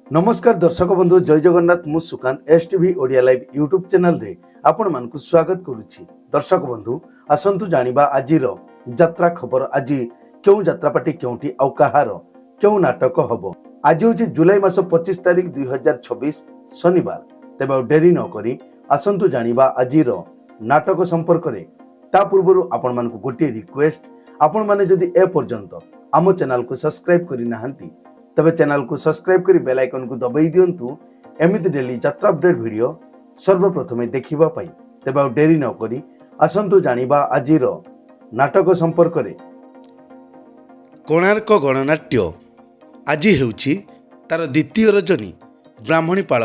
नमस्कार दर्शक बंधु जय जगन्नाथ मु Sukanta S TV Odia live YouTube channel रे आपण मानकु स्वागत करुछि। दर्शक बंधु आसंतु जानिबा आजिर यात्रा खबर। आज क्यों यात्रापाटी क्योंठी आउ कहार क्यों नाटक हबो। आज होछि जुलाई मास 25 तारिख 2026 शनिवार। तेबे डेरी न करी आसंतु जानिबा आजिर नाटक संपर्क रे। ता पूर्वरु आपण मानकु गोटे रिक्वेस्ट, आपण माने जदि ए पर्यंत आम चैनल को सब्सक्राइब करि नाहंती तबे चैनल को सब्सक्राइब करी बेल आइकन को दबाई दियंतु एमिति डेली यात्रा अपडेट वीडियो सर्वप्रथमे देखिबा पाई। तेबे डेरी न करी आसंतु जानिबा आजिर नाटक संपर्क रे। कोणार्क गणनाट्य आज हेउछि तार द्वितीय रजनी ब्राह्मणीपाल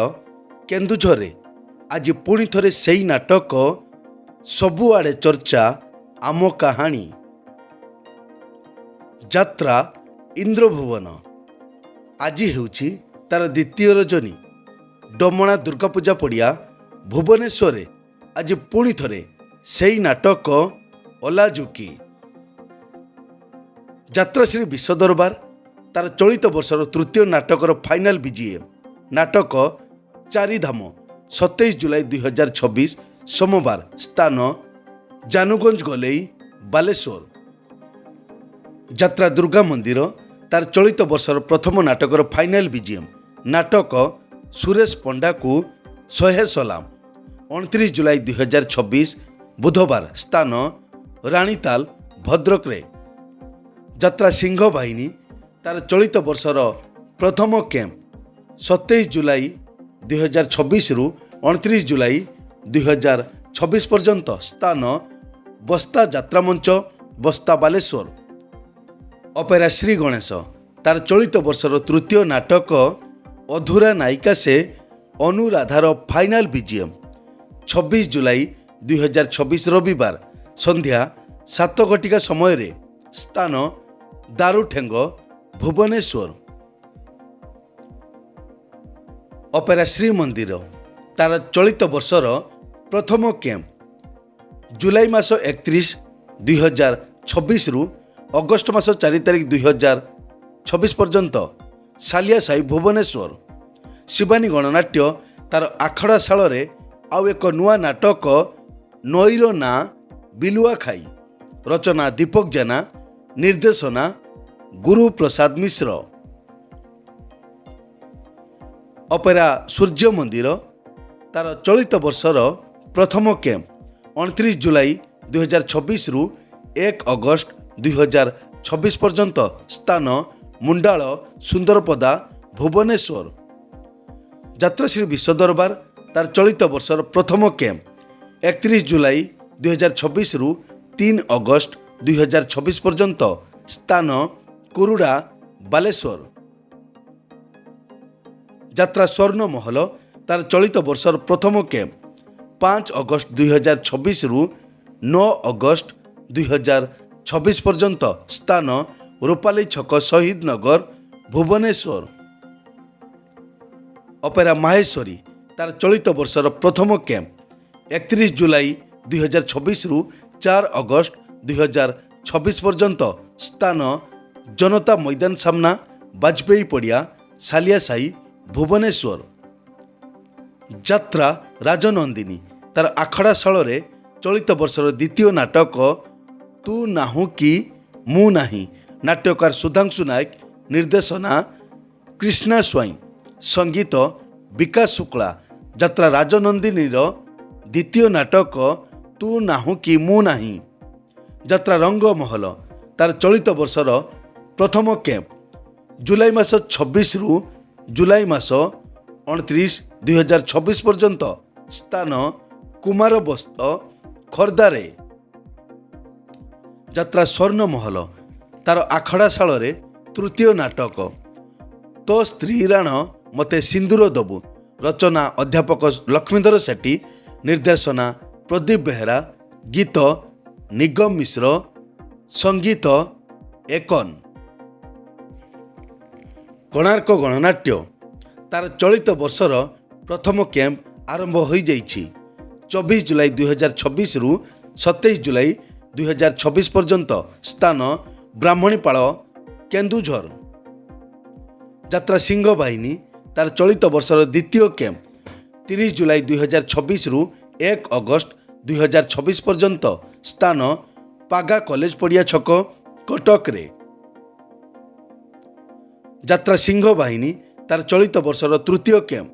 केन्दुझर। आज पुणी थरे सेई नाटक सबुआड़े चर्चा आम कहानी। यात्रा इंद्रभुवन आज हेउछि तार द्वितीय रजनी। डमणा दुर्गा पूजा पड़िया भुवनेश्वर आज पुणी थरे सेई नाटक ओलाजुकी। यात्राश्री विश्व दरबार तार चलित वर्षर तृतीय नाटकर फाइनाल बीजीएम नाटक चारिधाम 27 जुलाई 2026 सोमवार। स्थान जानुगंज गलेई बालेश्वर। यात्रा दुर्गा मंदिर तार चलित वर्षर प्रथम नाटकर फाइनाल बीजीएम नाटक सुरेश पंडा को 100 सलाम। 29 जुलाई 2026 बुधवार। स्थान राणीताल भद्रक रे। यात्रा सिंह बाहिनी तार चलित वर्षर प्रथम कैंप 27 जुलाई 2026 रु 29 जुलाई 2026 पर्यंत। स्थान बस्ता यात्रा मंच बस्ता बालेश्वर। अपेरा श्री गणेश तार चलित वर्षर तृतीय नाटक अधूरा नायिका से अनुराधार फाइनाल बीजीएम 26 जुलाई 2026 रविवार संध्या 7 घटिका समय रे। स्थान दारुठेंग भुवनेश्वर। अपेरा श्री मंदिर तार चलित वर्षर प्रथम कैंप जुलाई मास 31 2026 रु अगस्ट मास 4 तारिख 2026 पर्यंत सालिया साई भुवनेश्वर। शिवानी गणनाट्य तार आखड़ा शाल रे आउ एक नुआ नाटक नईर ना बिलुआ खाई। रचना दीपक जेना, निर्देशना गुरु प्रसाद मिश्र। अपेरा सूर्य मंदिर तार चलित वर्षर प्रथम कैंप 29 जुलाई 2026 रु 1 अगस्ट 2026 पर्यंत। स्थान मुंडाल सुंदरपदा भुवनेश्वर। यात्राश्री विश्व दरबार तार चलित वर्षर प्रथम कैंप 31 जुलाई 2026 रु 3 अगस्ट 2026 पर्यंत। स्थान कुरुड़ा बालेश्वर। यात्रा स्वर्ण महल तार चलित वर्षर प्रथम कैंप 5 अगस्ट 2026 रु 9 अगस्ट 2026 पर्यंत। स्थान रूपाली छक शहीद नगर भुवनेश्वर। अपेरा माहेश्वरी तार चलित वर्षर प्रथम कैंप 31 जुलाई 2026 रु 4 अगस्ट 2026 पर्यंत। स्थान जनता मैदान सामना बाजपेयी पड़िया सालिया साई भुवनेश्वर। यात्रा राजनंदिनी तार आखड़ा शाल रे चलित वर्षर द्वितीय नाटक तू नाहु कि मु नाही। नाट्यकार सुधांशु नायक, निर्देशना कृष्णा स्वाई, संगीत विकास शुक्ला। यात्रा राजनंदिनीर द्वितीय नाटक तू नाहु कि मु नाही। यात्रा रंगमहल तार चलित वर्षर प्रथम कैंप जुलाई मास 26 रु जुलाई मास 29 2026 पर्यंत। स्थान कुमार बस्त खर्दारे। यात्रा स्वर्ण महल तार आखड़ा शाल रे तृतीय नाटक तो स्त्री राण मते सिंदूर दबु। रचना अध्यापक लक्ष्मीधर सेठी, निर्देशना प्रदीप बेहरा, गीत निगम मिश्र, संगीत एकन। कोणार्क गणनाट्य तार चलित वर्षर प्रथम कैंप आरंभ हो जाइछि 24 जुलाई 2026 रु 27 जुलाई 2026 पर्यंत। स्थान ब्राह्मणीपाल केन्दुझर। यात्रा सिंह बाहिनी ତାର ଚଳିତ ବର୍ଷର ଦ୍ୱିତୀୟ କ୍ୟାମ୍ପ 30 ଜୁଲାଇ 2026 ରୁ 1 ଅଗଷ୍ଟ 2026 ପର୍ଯ୍ୟନ୍ତ ସ୍ଥାନ ପାଗା କଲେଜ ପଡ଼ିଆ ଛକ କଟକରେ। ଯାତ୍ରା ସିଂହ ବାହିନୀ ତାର ଚଳିତ ବର୍ଷର ତୃତୀୟ କ୍ୟାମ୍ପ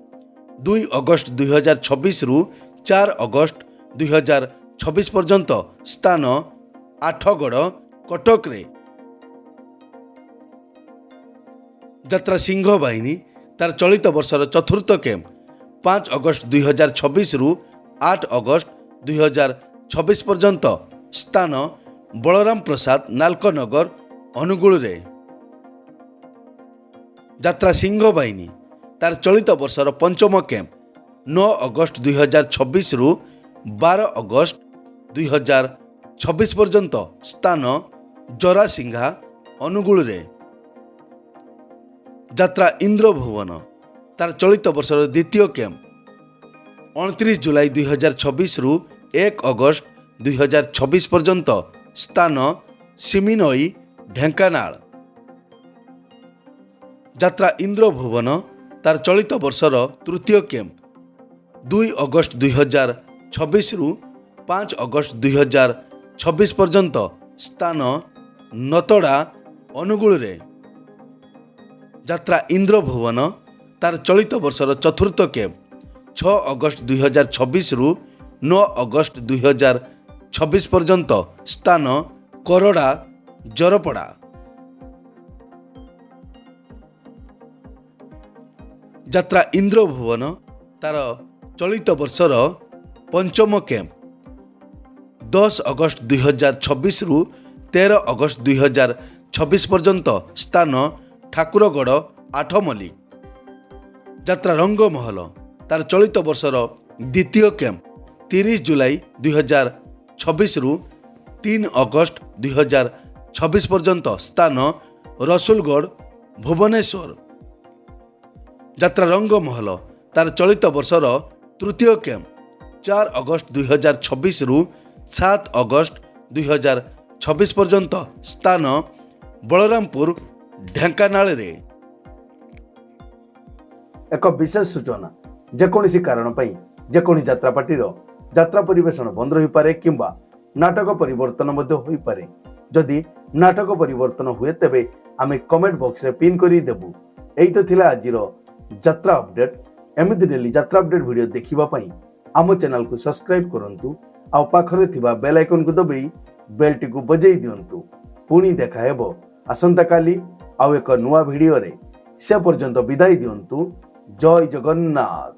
2 ଅଗଷ୍ଟ 2026 ରୁ 4 ଅଗଷ୍ଟ 2026 ପର୍ଯ୍ୟନ୍ତ ସ୍ଥାନ ଆଠଗଡ଼ କଟକରେ। ଯାତ୍ରା ସିଂହ ବାହିନୀ ତାର ଚଳିତ ବର୍ଷର ଚତୁର୍ଥ କ୍ୟାମ୍ପ 5 ଅଗଷ୍ଟ 2026 ରୁ 8 ଅଗଷ୍ଟ 2026 ପର୍ଯ୍ୟନ୍ତ ସ୍ଥାନ ବଳରାମ ପ୍ରସାଦ ନାଲକନଗର ଅନୁଗୁଳରେ। ଯାତ୍ରା ସିଂହ ବାହିନୀ ତାର ଚଳିତ ବର୍ଷର ପଞ୍ଚମ କ୍ୟାମ୍ପ 9 ଅଗଷ୍ଟ 2026 ରୁ 12 ଅଗଷ୍ଟ 2026 ପର୍ଯ୍ୟନ୍ତ ସ୍ଥାନ ଜରାସିଂହା ଅନୁଗୁଳରେ। ଯାତ୍ରା ଇନ୍ଦ୍ରଭୁବନ ତାର ଚଳିତ ବର୍ଷର ଦ୍ୱିତୀୟ କ୍ୟାମ୍ପ 29 ଜୁଲାଇ 2026 ରୁ 1 ଅଗଷ୍ଟ 2026 ପର୍ଯ୍ୟନ୍ତ ସ୍ଥାନ ସିମିନଇ ଢେଙ୍କାନାଳ। ଯାତ୍ରା ଇନ୍ଦ୍ରଭୁବନ ତାର ଚଳିତ ବର୍ଷର ତୃତୀୟ କ୍ୟାମ୍ପ 2 ଅଗଷ୍ଟ 2026 ରୁ 5 ଅଗଷ୍ଟ 2026 ପର୍ଯ୍ୟନ୍ତ ସ୍ଥାନ ନତଡ଼ା ଅନୁଗୁଳରେ। ଯାତ୍ରା ଇନ୍ଦ୍ରଭୁବନ ତାର ଚଳିତ ବର୍ଷର ଚତୁର୍ଥ କ୍ୟାମ୍ପ 6 ଅଗଷ୍ଟ 2026 ରୁ 9 ଅଗଷ୍ଟ 2026 ପର୍ଯ୍ୟନ୍ତ ସ୍ଥାନ କରଡ଼ା ଜରପଡ଼ା। ଯାତ୍ରା ଇନ୍ଦ୍ରଭୁବନ ତାର ଚଳିତ ବର୍ଷର ପଞ୍ଚମ କ୍ୟାମ୍ପ 10 ଅଗଷ୍ଟ 2026 ରୁ 13 ଅଗଷ୍ଟ 2026 ପର୍ଯ୍ୟନ୍ତ ସ୍ଥାନ ଠାକୁରଗଡ଼ ଆଠମଲ୍ଲିକ। ଯାତ୍ରା ରଙ୍ଗମହଲ ତାର ଚଳିତ ବର୍ଷର ଦ୍ୱିତୀୟ କ୍ୟାମ୍ପ 30 ଜୁଲାଇ 2026 ରୁ 3 ଅଗଷ୍ଟ 2026 ପର୍ଯ୍ୟନ୍ତ ସ୍ଥାନ ରସୁଲଗଡ଼ ଭୁବନେଶ୍ୱର। ଯାତ୍ରା ରଙ୍ଗମହଲ ତାର ଚଳିତ ବର୍ଷର ତୃତୀୟ କ୍ୟାମ୍ପ 4 ଅଗଷ୍ଟ 2026 ରୁ 7 ଅଗଷ୍ଟ 2026 ପର୍ଯ୍ୟନ୍ତ ସ୍ଥାନ ବଳରାମପୁର ଢେଙ୍କାନାଳରେ। ଏକ ବିଶେଷ ସୂଚନା, ଯେକୌଣସି କାରଣ ପାଇଁ ଯେକୌଣସି ଯାତ୍ରା ପାର୍ଟିର ଯାତ୍ରା ପରିବେଷଣ ବନ୍ଦ ରହିପାରେ କିମ୍ବା ନାଟକ ପରିବର୍ତ୍ତନ ମଧ୍ୟ ହୋଇପାରେ। ଯଦି ନାଟକ ପରିବର୍ତ୍ତନ ହୁଏ ତେବେ ଆମେ କମେଣ୍ଟ ବକ୍ସରେ ପିନ୍ କରି ଦେବୁ। ଏଇ ତ ଥିଲା ଆଜିର ଯାତ୍ରା ଅପଡେଟ୍। ଏମିତି ଡେଲି ଯାତ୍ରା ଅପଡେଟ୍ ଭିଡ଼ିଓ ଦେଖିବା ପାଇଁ ଆମ ଚ୍ୟାନେଲକୁ ସବସ୍କ୍ରାଇବ୍ କରନ୍ତୁ ଆଉ ପାଖରେ ଥିବା ବେଲ୍ ଆଇକନକୁ ଦବାଇ ବେଲ୍ଟିକୁ ବଜାଇ ଦିଅନ୍ତୁ। ପୁଣି ଦେଖା ହେବ ଆସନ୍ତାକାଲି ଆଉ ଏକ ନୂଆ ଭିଡ଼ିଓରେ। ସେ ପର୍ଯ୍ୟନ୍ତ ବିଦାୟ ଦିଅନ୍ତୁ। ଜୟ ଜଗନ୍ନାଥ।